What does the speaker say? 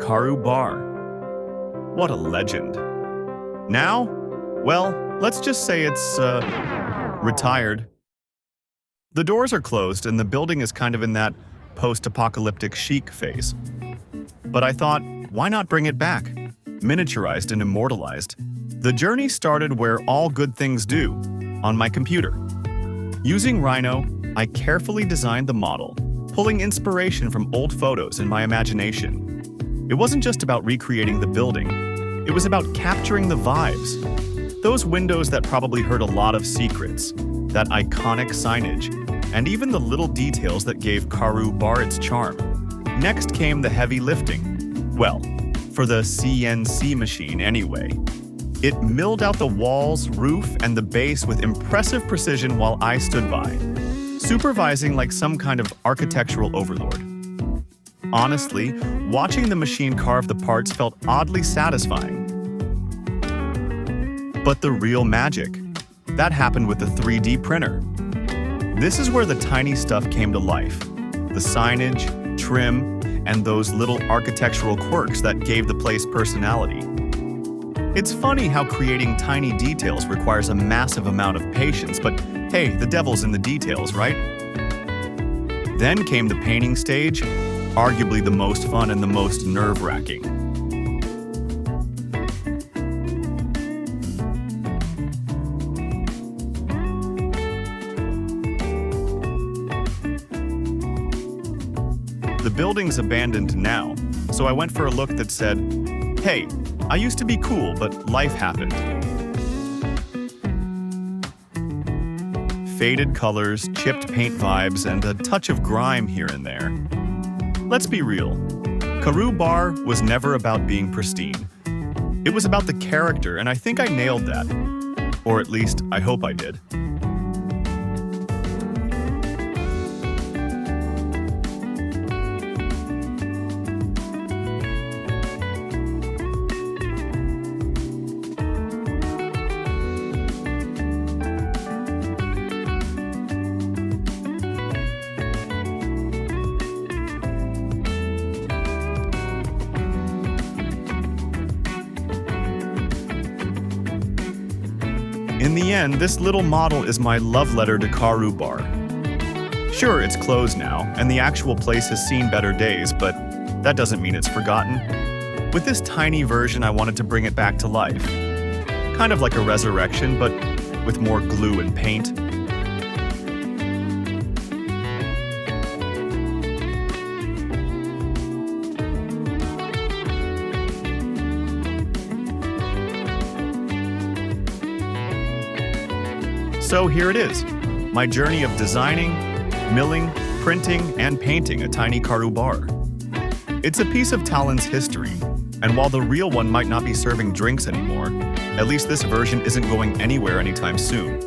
Karu Baar. What a legend. Now, well, let's just say it's, retired. The doors are closed and the building is kind of in that post-apocalyptic chic phase. But I thought, why not bring it back? Miniaturized and immortalized. The journey started where all good things do, on my computer. Using Rhino, I carefully designed the model, pulling inspiration from old photos in my imagination. It wasn't just about recreating the building, it was about capturing the vibes. Those windows that probably heard a lot of secrets, that iconic signage, and even the little details that gave Karu Baar its charm. Next came the heavy lifting. Well, for the CNC machine anyway. It milled out the walls, roof, and the base with impressive precision while I stood by, supervising like some kind of architectural overlord. Honestly, watching the machine carve the parts felt oddly satisfying. But the real magic, that happened with the 3D printer. This is where the tiny stuff came to life. The signage, trim, and those little architectural quirks that gave the place personality. It's funny how creating tiny details requires a massive amount of patience, but hey, the devil's in the details, right? Then came the painting stage, arguably the most fun and the most nerve-wracking. The building's abandoned now, so I went for a look that said, hey, I used to be cool, but life happened. Faded colors, chipped paint vibes, and a touch of grime here and there. Let's be real, Karu Baar was never about being pristine. It was about the character, and I think I nailed that. Or at least, I hope I did. In the end, this little model is my love letter to Karu Baar. Sure, it's closed now, and the actual place has seen better days, but that doesn't mean it's forgotten. With this tiny version, I wanted to bring it back to life. Kind of like a resurrection, but with more glue and paint. So here it is, my journey of designing, milling, printing, and painting a tiny Karu Baar. It's a piece of Tallinn's history, and while the real one might not be serving drinks anymore, at least this version isn't going anywhere anytime soon.